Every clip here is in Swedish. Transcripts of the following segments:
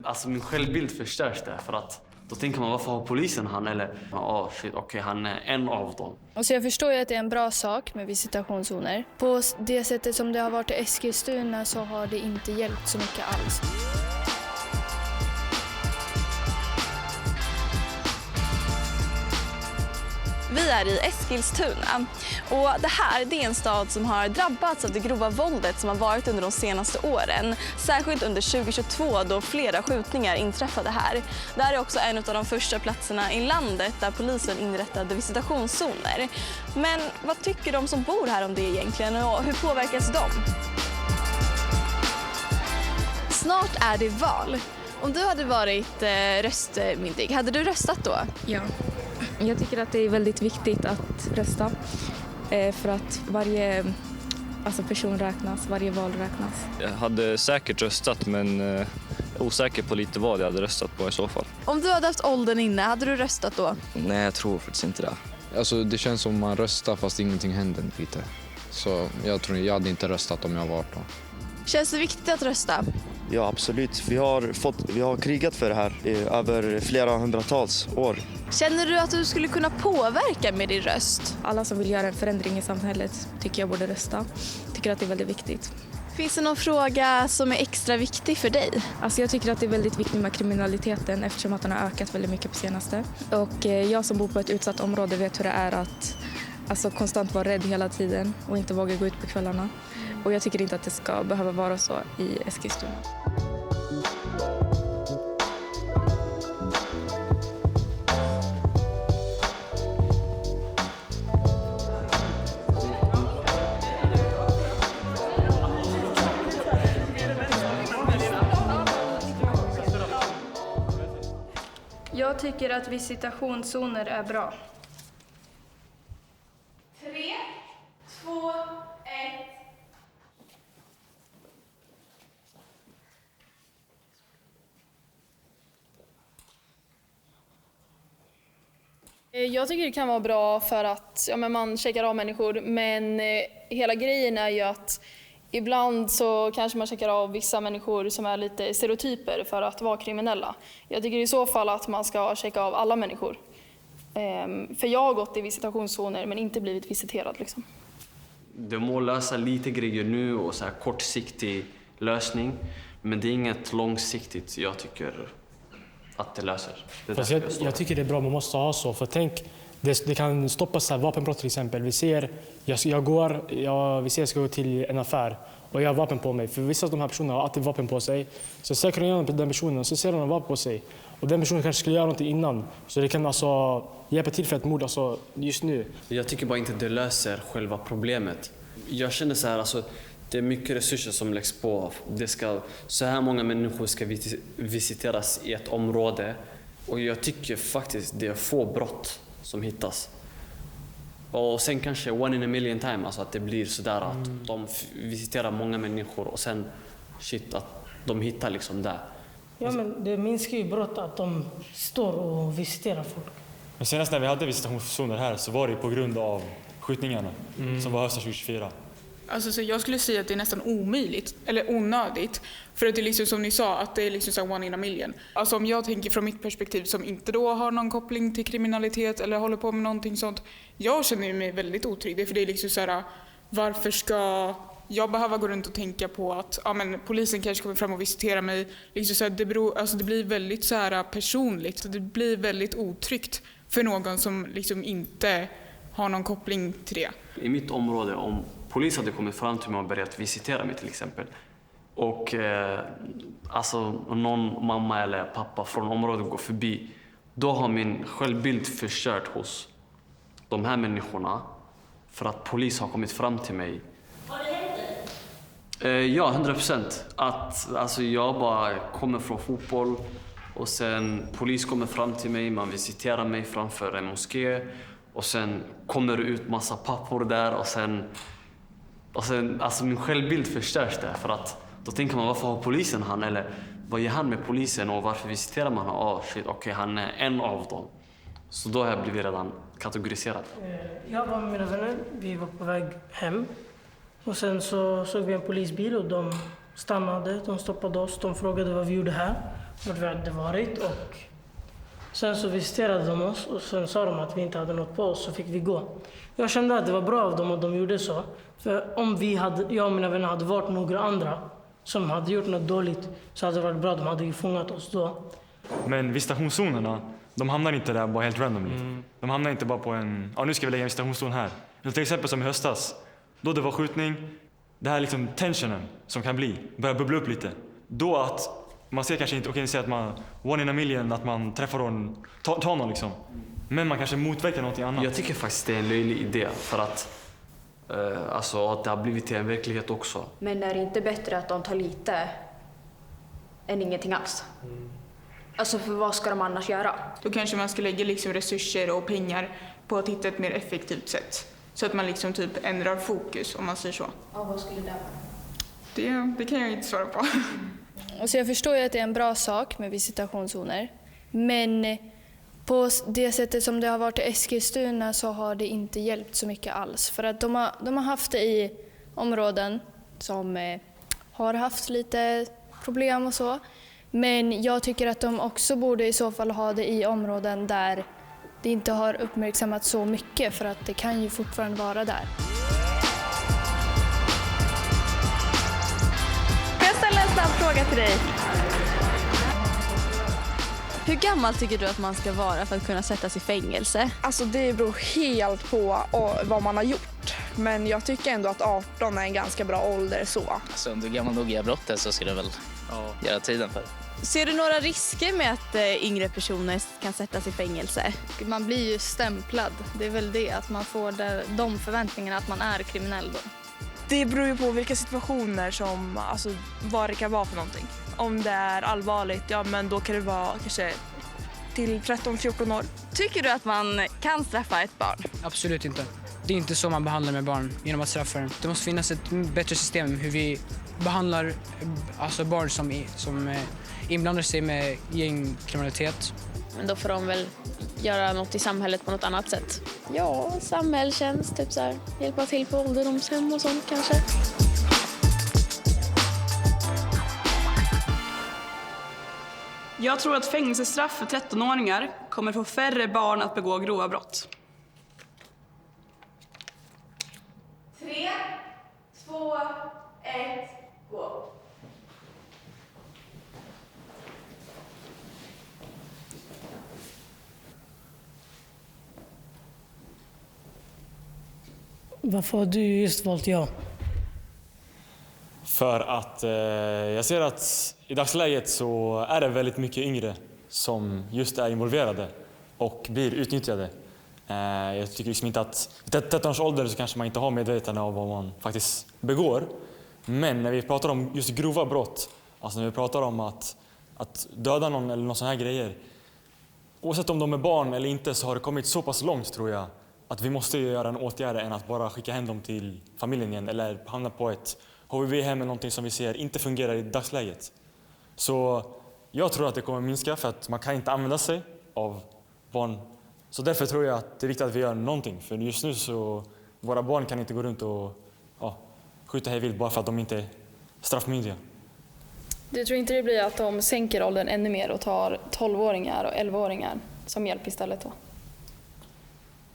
alltså min självbild förstörs där, för att då tänker man, varför har polisen han? Eller, okej, han är en av dem. Och så jag förstår ju att det är en bra sak med visitationszoner. På det sättet som det har varit i Eskilstuna så har det inte hjälpt så mycket alls. Vi är i Eskilstuna och det här är en stad som har drabbats av det grova våldet som har varit under de senaste åren. Särskilt under 2022 då flera skjutningar inträffade här. Det här är också en av de första platserna i landet där polisen inrättade visitationszoner. Men vad tycker de som bor här om det egentligen och hur påverkas de? Snart är det val. Om du hade varit röstmyndig, hade du röstat då? Ja. Jag tycker att det är väldigt viktigt att rösta för att varje person räknas, varje val räknas. Jag hade säkert röstat, men osäker på lite vad jag hade röstat på i så fall. Om du hade haft åldern inne, hade du röstat då? Nej, jag tror faktiskt inte det. Alltså, det känns som man röstar fast ingenting händer lite. Så jag hade inte röstat om jag var 18. Känns det viktigt att rösta? Ja, absolut. Vi har krigat för det här i över flera hundratals år. Känner du att du skulle kunna påverka med din röst? Alla som vill göra en förändring i samhället tycker jag borde rösta. Tycker att det är väldigt viktigt. Finns det någon fråga som är extra viktig för dig? Alltså jag tycker att det är väldigt viktigt med kriminaliteten eftersom att den har ökat väldigt mycket på senaste. Och jag som bor på ett utsatt område vet hur det är att konstant vara rädd hela tiden och inte våga gå ut på kvällarna. Och jag tycker inte att det ska behöva vara så i Eskilstuna. Jag tycker att visitationszoner är bra. 3, 2, 1. Jag tycker det kan vara bra för att man checkar av människor, men hela grejen är ju att ibland så kanske man checkar av vissa människor som är lite stereotyper för att vara kriminella. Jag tycker i så fall att man ska checka av alla människor. För jag har gått i visitationszoner men inte blivit visiterad liksom. Det må lösa lite grejer nu och så här kortsiktig lösning, men det är inget långsiktigt jag tycker att det löser. Jag tycker det är bra, man måste ha så. För tänk, det kan stoppa så här vapenbrott till exempel. Vi ser, jag ska gå till en affär och jag har vapen på mig. För vissa av de här personerna har alltid vapen på sig. Så söker jag den personen och så ser de vapen på sig. Och den personen kanske skulle göra något innan. Så det kan alltså hjälpa till för ett mord just nu. Jag tycker bara inte det löser själva problemet. Jag känner så här, det är mycket resurser som läggs på. Så här många människor ska visiteras i ett område. Och jag tycker faktiskt det är få brott som hittas. Och sen kanske one in a million time, att det blir sådär att de visiterar många människor och sen att de hittar liksom där. Ja, men det minskar ju brott att de står och visiterar folk. Men senast när vi hade visitationszoner här så var det på grund av skjutningarna som var hösten 2024. Alltså, så jag skulle säga att det är nästan omöjligt eller onödigt, för att det är liksom som ni sa, att det är liksom så one in a million. Alltså om jag tänker från mitt perspektiv som inte då har någon koppling till kriminalitet eller håller på med någonting sånt, jag känner mig väldigt otrygg, för det är liksom så här, varför ska jag behöva gå runt och tänka på att polisen kanske kommer fram och visiterar mig, liksom så här, det blir väldigt så här personligt, det blir väldigt otryggt för någon som liksom inte har någon koppling till det. I mitt område, om polis hade kommit fram till mig och börjat visitera mig till exempel, och någon mamma eller pappa från området går förbi, då har min självbild förstört hos de här människorna för att polis har kommit fram till mig. Har det hänt dig? Ja, 100%. Jag bara kommer från fotboll och sen polis kommer fram till mig, man visiterar mig framför en moské och sen kommer det ut massa pappor där och sen min självbild förstörs där, för att då tänker man, varför har polisen han? Eller vad gör han med polisen och varför visiterar man han? Han är en av dem. Så då har jag blivit redan kategoriserad. Jag var med mina vänner, vi var på väg hem. Och sen så såg vi en polisbil och de stannade, de stoppade oss, de frågade vad vi gjorde här. vart vi hade varit och sen så visiterade de oss och sen sa de att vi inte hade något på oss så fick vi gå. Jag kände att det var bra av dem att de gjorde så. För om jag och mina vänner hade varit några andra som hade gjort något dåligt så hade det varit bra, de hade ju fångat oss då. Men visitationszonerna, de hamnar inte där bara helt randomly. De hamnar inte bara på nu ska vi lägga en visitationszon här. Till exempel som i höstas, då det var skjutning, det här liksom tensionen som kan börjar bubbla upp lite. Då att man ser kanske inte, säga att man one in a million, att man träffar någon, tar någon liksom. Men man kanske motverkar någonting annat. Jag tycker faktiskt det är en löjlig idé för att att det har blivit till en verklighet också. Men är det inte bättre att de tar lite än ingenting alls? Alltså för vad ska de annars göra? Då kanske man ska lägga liksom resurser och pengar på att hitta ett mer effektivt sätt. Så att man liksom typ ändrar fokus, om man säger så. Ja, vad skulle det vara? Det kan jag inte svara på. Alltså jag förstår ju att det är en bra sak med visitationszoner. Men på det sättet som det har varit i Eskilstuna så har det inte hjälpt så mycket alls. För att de har haft det i områden som har haft lite problem och så. Men jag tycker att de också borde i så fall ha det i områden där det inte har uppmärksammats så mycket, för att det kan ju fortfarande vara där. Får jag ställa en snabb fråga till dig? Hur gammal tycker du att man ska vara för att kunna sättas i fängelse? Alltså det beror helt på vad man har gjort. Men jag tycker ändå att 18 är en ganska bra ålder så. Alltså om du är gammal nog i brottet så ska du väl göra tiden för. Ser du några risker med att yngre personer kan sättas i fängelse? Man blir ju stämplad. Det är väl det, att man får de förväntningarna att man är kriminell då. Det beror ju på vilka situationer som, alltså vad det kan vara för någonting. Om det är allvarligt, ja men då kan det vara kanske till 13-14 år. Tycker du att man kan straffa ett barn? Absolut inte. Det är inte så man behandlar med barn genom att straffa dem. Det måste finnas ett bättre system hur vi behandlar barn som inblandar sig med gängkriminalitet. Men då får de väl göra något i samhället på något annat sätt. Ja, samhällstjänst, typ så här, hjälpa till på ålderdomshem och sånt kanske. Jag tror att fängelsestraff för 13-åringar kommer få färre barn att begå grova brott. 3, 2, 1, gå. Varför har du just valt jag? För att jag ser att i dagsläget så är det väldigt mycket yngre som just är involverade och blir utnyttjade. Jag tycker liksom inte att i 13 års ålder så kanske man inte har medvetande av vad man faktiskt begår. Men när vi pratar om just grova brott, alltså när vi pratar om att döda någon eller någon sån här grejer, oavsett om de är barn eller inte så har det kommit så pass långt tror jag att vi måste göra en åtgärd än att bara skicka hem dem till familjen igen eller hamna på ett HVB-hem eller någonting som vi ser inte fungerar i dagsläget. Så jag tror att det kommer minska för att man kan inte använda sig av barn. Så därför tror jag att det är viktigt att vi gör någonting. För just nu så våra barn kan inte gå runt och skjuta hej vilt bara för att de inte är straffmyndiga. Jag tror inte det blir att de sänker åldern ännu mer och tar 12-åringar och 11-åringar som hjälp istället då?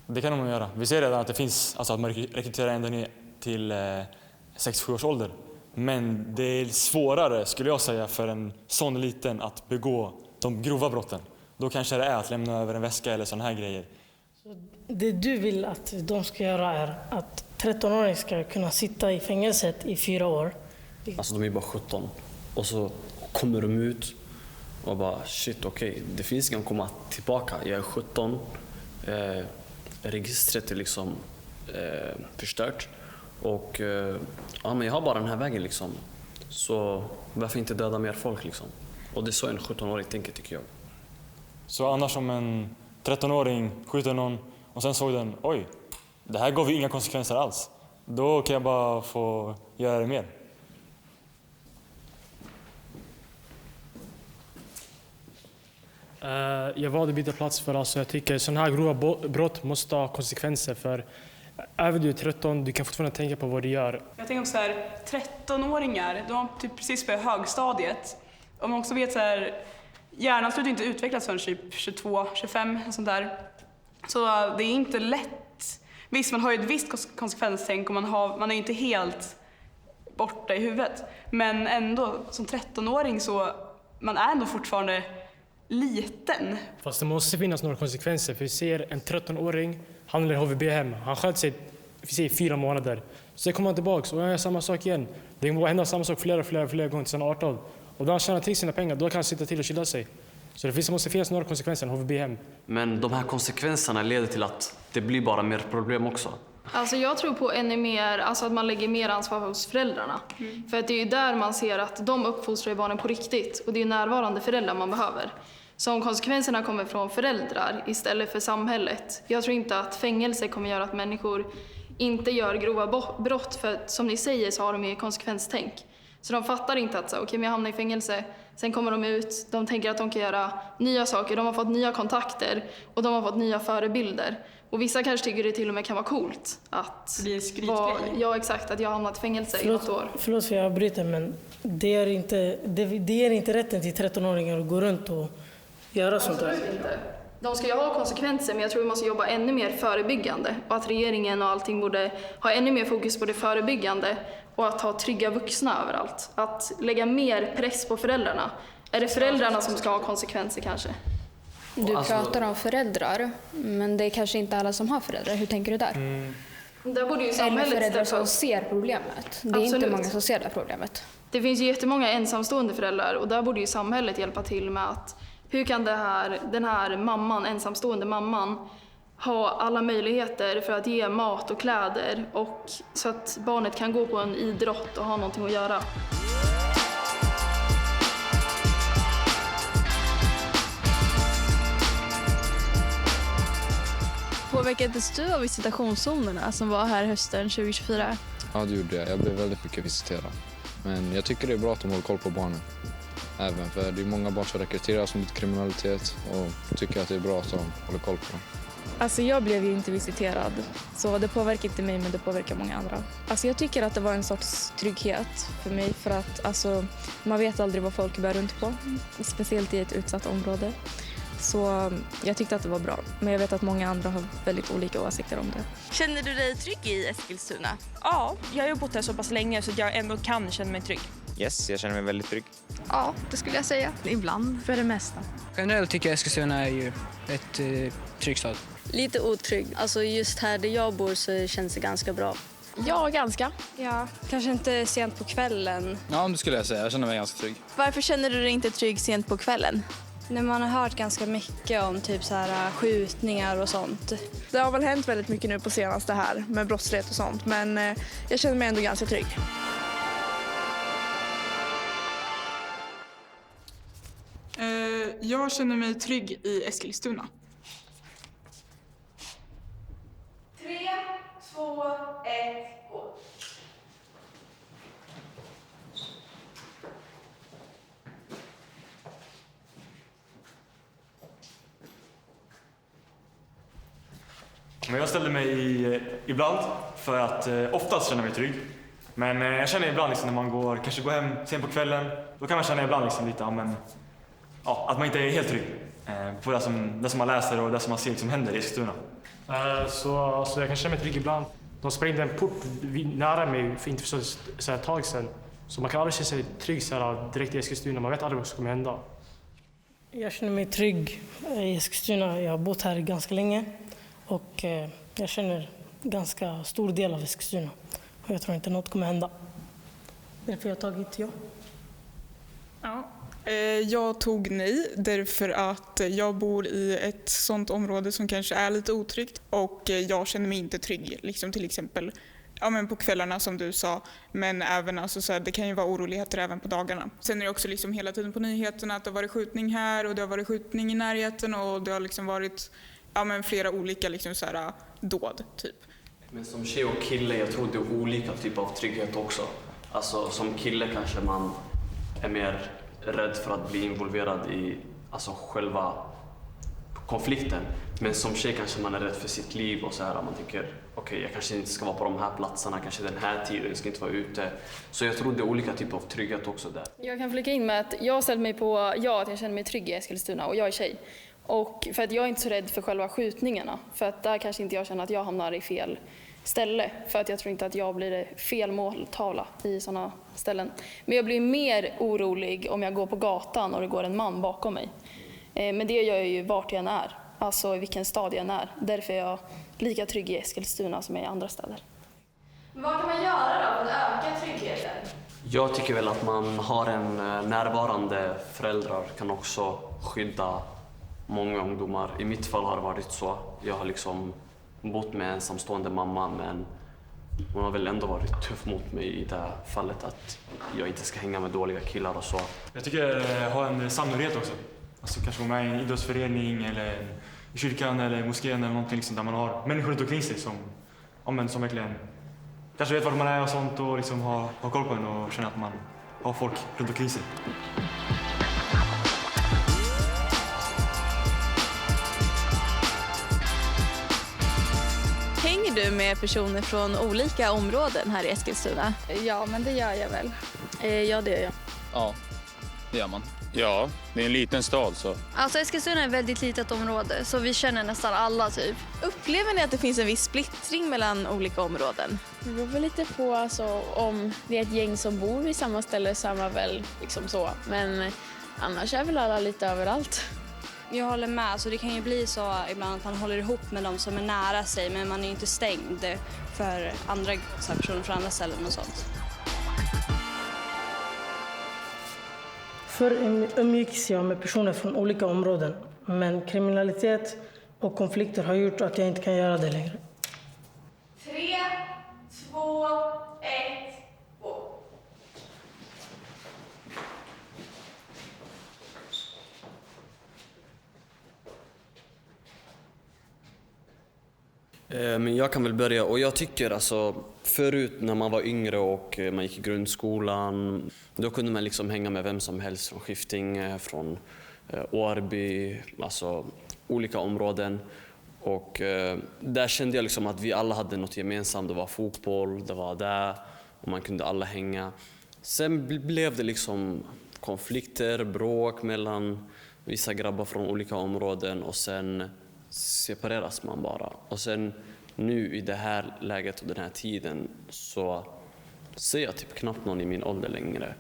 Det kan de nog göra. Vi ser redan att det finns, alltså att man rekryterar ända ner till 6-7 års ålder. Men det är svårare, skulle jag säga, för en sån liten att begå de grova brotten. Då kanske det är att lämna över en väska eller såna här grejer. Så det du vill att de ska göra är att 13-åringar ska kunna sitta i fängelset i 4 år. Alltså de är bara 17 och så kommer de ut och bara shit okej, det finns ingen att komma tillbaka. Jag är 17, registret är liksom förstört och men jag har bara den här vägen liksom. Så varför inte döda mer folk liksom? Och det är så en 17-åring tänker tycker jag. Så annars om en 13-åring skjuter någon och sen såg den, oj, det här gav ju inga konsekvenser alls. Då kan jag bara få göra det mer. Jag valde att byta plats för alltså jag tycker sådana här grova brott måste ha konsekvenser. För även du är 13, du kan fortfarande tänka på vad du gör. Jag tänker också så här, 13-åringar, de har typ precis börjat högstadiet. Om man också vet så här, hjärnan slutar inte utvecklas förrän typ 22, 25 och sånt där. Så det är inte lätt. Visst, man har ju ett visst konsekvenstänk och man är ju inte helt borta i huvudet. Men ändå, som 13-åring så man är ändå fortfarande liten. Fast det måste finnas några konsekvenser. För vi ser en 13-åring, han håller HVB-hem. Han sköt sig i 4 månader. Sen kommer han tillbaka och han gör samma sak igen. Det händer samma sak flera gånger till sen 18. Och då han tjänar till sina pengar, då kan han sitta till och chilla sig. Så det måste finnas några konsekvenser, HVB-hem. Men de här konsekvenserna leder till att det blir bara mer problem också. Alltså jag tror på ännu mer, alltså att man lägger mer ansvar hos föräldrarna. För att det är ju där man ser att de uppfostrar barnen på riktigt. Och det är närvarande föräldrar man behöver. Så om konsekvenserna kommer från föräldrar istället för samhället. Jag tror inte att fängelse kommer göra att människor inte gör grova brott. För att, som ni säger så har de ju konsekvenstänk. Så de fattar inte att okej, men jag hamnar i fängelse. Sen kommer de ut, de tänker att de kan göra nya saker. De har fått nya kontakter och de har fått nya förebilder. Och vissa kanske tycker det till och med kan vara coolt att det är en skrytgrej. Ja, exakt, att jag har hamnat i fängelse i något år. Förlåt för jag bryter, men det är inte rätten till 13-åringar att gå runt och göra sånt där. De ska ju ha konsekvenser, men jag tror vi måste jobba ännu mer förebyggande. Och att regeringen och allting borde ha ännu mer fokus på det förebyggande och att ha trygga vuxna överallt. Att lägga mer press på föräldrarna. Är det föräldrarna som ska ha konsekvenser kanske? Du pratar om föräldrar, men det är kanske inte alla som har föräldrar. Hur tänker du där? Där borde ju samhället eller föräldrar som ser problemet. Det är inte många som ser det problemet. Det finns ju jättemånga ensamstående föräldrar och där borde ju samhället hjälpa till med att hur kan den här mamman, ensamstående mamman, ha alla möjligheter för att ge mat och kläder och så att barnet kan gå på en idrott och ha någonting att göra. Påverkades du av visitationszonerna som var här hösten 2024? Ja, det gjorde jag. Jag blev väldigt mycket visiterad. Men jag tycker det är bra att de håller koll på barnen. Även för det är många barn som rekryteras mot kriminalitet och tycker att det är bra att de håller koll på dem. Alltså jag blev ju inte visiterad, så det påverkar inte mig men det påverkar många andra. Alltså jag tycker att det var en sorts trygghet för mig för att alltså, man vet aldrig vad folk bär runt på, speciellt i ett utsatt område. Så jag tyckte att det var bra, men jag vet att många andra har väldigt olika åsikter om det. Känner du dig trygg i Eskilstuna? Ja, jag har ju bott här så pass länge så att jag ändå kan känna mig trygg. Yes, jag känner mig väldigt trygg. Ja, det skulle jag säga. Ibland. För det mesta. Generellt tycker jag Eskilstuna är ju ett trygg stad. Lite otrygg. Alltså just här där jag bor så känns det ganska bra. Ja, ganska. Ja, kanske inte sent på kvällen. Ja, det skulle jag säga. Jag känner mig ganska trygg. Varför känner du dig inte trygg sent på kvällen? När man har hört ganska mycket om typ så här skjutningar och sånt. Det har väl hänt väldigt mycket nu på senaste här med brottslighet och sånt, men jag känner mig ändå ganska trygg. Jag känner mig trygg i Eskilstuna. 3, 2, 1, gå. Men jag ställde mig ibland för att oftast känna mig trygg. Men jag känner ibland liksom, när man kanske går hem sen på kvällen, då kan man känna ibland liksom lite att man inte är helt trygg på det som man läser och det som man ser som händer i Eskilstuna. Så jag kan känna mig trygg ibland. De sprängde en port nära mig för inte så ett tag sedan. Så man kan aldrig känna sig trygg direkt i Eskilstuna. Man vet aldrig vad som kommer hända. Jag känner mig trygg i Eskilstuna. Jag har bott här ganska länge. Och jag känner ganska stor del av Eskilstuna. Och jag tror inte något kommer hända. Därför jag har tagit ja. Ja. Jag tog nej därför att jag bor i ett sånt område som kanske är lite otryggt. Och jag känner mig inte trygg. Liksom till exempel men på kvällarna som du sa. Men även det kan ju vara oroligheter även på dagarna. Sen är det också liksom hela tiden på nyheterna att det har varit skjutning här och det har varit skjutning i närheten. Och det har liksom varit flera olika dåd typ. Men som tjej och kille, jag tror det är olika typer av trygghet också. Alltså som kille kanske man är mer rädd för att bli involverad i själva konflikten. Men som tjej kanske man är rädd för sitt liv och så här. Man tänker, okej, jag kanske inte ska vara på de här platserna, kanske den här tiden, jag ska inte vara ute. Så jag tror det är olika typer av trygghet också där. Jag kan flika in med att jag har ställt mig på att jag känner mig trygg i Eskilstuna och jag är tjej. Och för att jag är inte så rädd för själva skjutningarna. För att där kanske inte jag känner att jag hamnar i fel ställe. För att jag tror inte att jag blir fel måltavla i sådana ställen. Men jag blir mer orolig om jag går på gatan och det går en man bakom mig. Men det gör jag ju vart jag än är. Alltså i vilken stad jag än är. Därför är jag lika trygg i Eskilstuna som i andra städer. Vad kan man göra då för att öka tryggheten? Jag tycker väl att man har en närvarande föräldrar kan också skydda många ungdomar. I mitt fall har det varit så. Jag har liksom bott med en ensamstående mamma, men hon har väl ändå varit tuff mot mig i det fallet att jag inte ska hänga med dåliga killar och så. Jag tycker ha en samhörighet också. Alltså kanske gå med i en idrottsförening eller i kyrkan eller moskén eller någonting liksom, där man har människor runt omkring sig som verkligen kanske vet var man är och sånt och liksom har koll på en och känner att man har folk runt omkring sig. Hänger du med personer från olika områden här i Eskilstuna? Ja, men det gör jag väl. Ja, det gör jag. Ja, det gör man. Ja, det är en liten stad så. Alltså Eskilstuna är ett väldigt litet område så vi känner nästan alla typ. Upplever ni att det finns en viss splittring mellan olika områden? Det beror väl lite på alltså, om det är ett gäng som bor vid samma ställe så är man väl liksom så. Men annars är väl alla lite överallt. Jag håller med. Alltså det kan ju bli så ibland att man håller ihop med dem som är nära sig men man är ju inte stängd för andra så här, personer från andra ställen och sånt. Förr umgicks jag med personer från olika områden. Men kriminalitet och konflikter har gjort att jag inte kan göra det längre. 3, 2, 1, gå! Men jag kan väl börja, och jag tycker alltså förut när man var yngre och man gick i grundskolan, då kunde man liksom hänga med vem som helst från Skiftinge, från Årby, alltså olika områden. Och där kände jag liksom att vi alla hade något gemensamt. Det var fotboll, det var där och man kunde alla hänga. Sen blev det liksom konflikter, bråk mellan vissa grabbar från olika områden och sen separeras man bara. Och sen nu i det här läget och den här tiden så ser jag typ knappt någon i min ålder längre.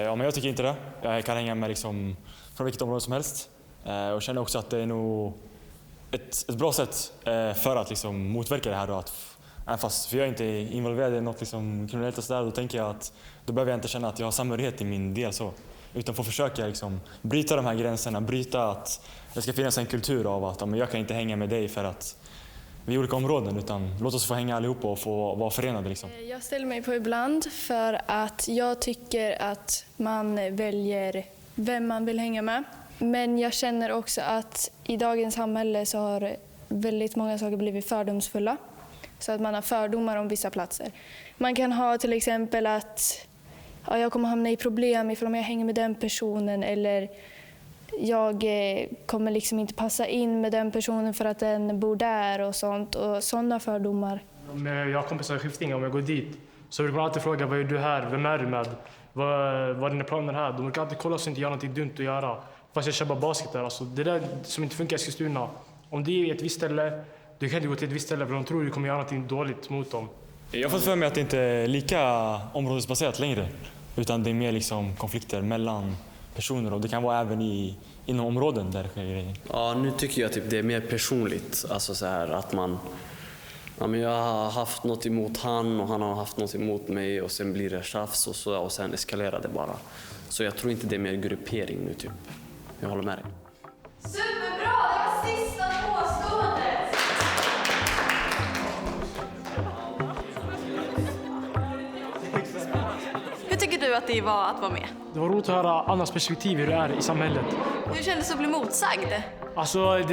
Ja, men jag tycker inte det. Jag kan hänga med liksom från vilket område som helst. Och känner också att det är nog ett bra sätt för att liksom motverka det här. Då, att, fast för jag är inte involverad i något liksom kriminellt och sådär, då tänker jag att då behöver jag inte känna att jag har samhörighet i min del så. Utan får försöka liksom bryta de här gränserna, bryta att det ska finnas en kultur av att men jag kan inte hänga med dig för att vi är olika områden, utan låt oss få hänga allihopa och få vara förenade. Liksom. Jag ställer mig på ibland för att jag tycker att man väljer vem man vill hänga med. Men jag känner också att i dagens samhälle så har väldigt många saker blivit fördomsfulla. Så att man har fördomar om vissa platser. Man kan ha till exempel att jag kommer hamna i problem ifall jag hänger med den personen, eller jag kommer liksom inte passa in med den personen för att den bor där och sånt. Och sådana fördomar. Om jag har kompisar i Skiftinge, om jag går dit så brukar man alltid fråga vad är du här, vem är du med, vad är dina planer här? De brukar alltid kolla så inte jag har något dumt att göra. Fast jag kör bara basket där. Alltså, det där som inte funkar i Eskilstuna. Om det är ett visst ställe, du kan inte gå till ett visst ställe för de tror du kommer göra något dåligt mot dem. Jag har fått för mig att det inte är lika områdesbaserat längre. Utan det är mer liksom konflikter mellan personer och det kan vara även inom områden där det sker grejer. Ja, nu tycker jag typ det är mer personligt. Alltså så här att man... Ja, men jag har haft något emot han och han har haft något emot mig och sen blir det tjafs och så och sen eskalerar det bara. Så jag tror inte det är mer gruppering nu typ. Jag håller med dig. Superbra! Det var sista påståendet! Hur tycker du att det var att vara med? Det var roligt att höra Annas perspektiv hur det är i samhället. Hur kändes det att bli motsagd? Alltså, jag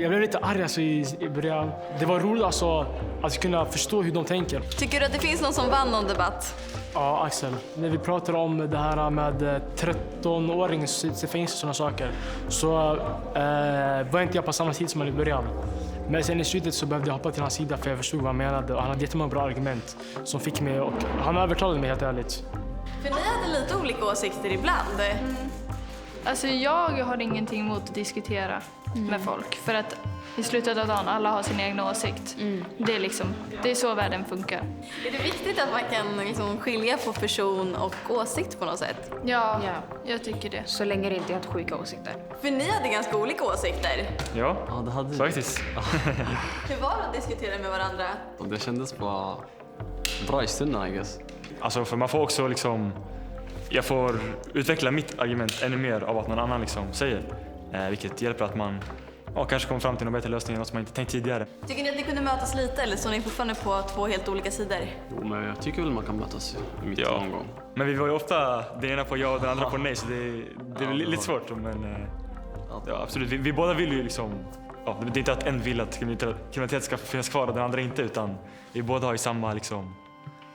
blev lite arg alltså, i början. Det var roligt alltså, att kunna förstå hur de tänker. Tycker du att det finns någon som vann någon debatt? Ja, Axel. När vi pratar om det här med 13-åringar som sitter i fängelse och sådana saker så var inte jag på samma sida som han i början. Men sen i slutet så behövde jag hoppa till hans sida för jag förstod vad han menade och han hade jättemånga bra argument som fick mig och han övertalade mig helt ärligt. För ni hade lite olika åsikter ibland. Alltså jag har ingenting emot att diskutera med folk för att i slutet av dagen alla har sin egen åsikt. Det är så världen funkar. Är det viktigt att man kan liksom skilja på person och åsikt på något sätt? Ja, jag tycker det. Så länge det inte är helt sjuka åsikter. För ni hade ganska olika åsikter. Ja, det hade vi. faktiskt. Hur var det att diskutera med varandra? Och det kändes bara bra i stunden, I guess. Alltså, för man får också liksom... Jag får utveckla mitt argument ännu mer av vad någon annan liksom säger. Vilket hjälper att man kanske kommer fram till en bättre lösning än något som man inte tänkt tidigare. Tycker ni att ni kunde mötas lite eller så är ni fortfarande på två helt olika sidor? Jo, men jag tycker väl man kan mötas i mitten någon gång. Men vi var ju ofta den ena på ja och den andra på nej, så det är lite svårt. Men ja, absolut, vi båda vill ju liksom... Ja, det är inte att en vill att kriminalitet ska finnas kvar och den andra inte, utan vi båda har ju samma liksom...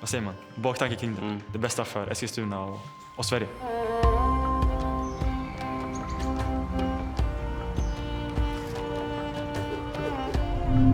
Vad säger man? Baktanke kring det. Det bästa för Eskilstuna och Sverige. Mm.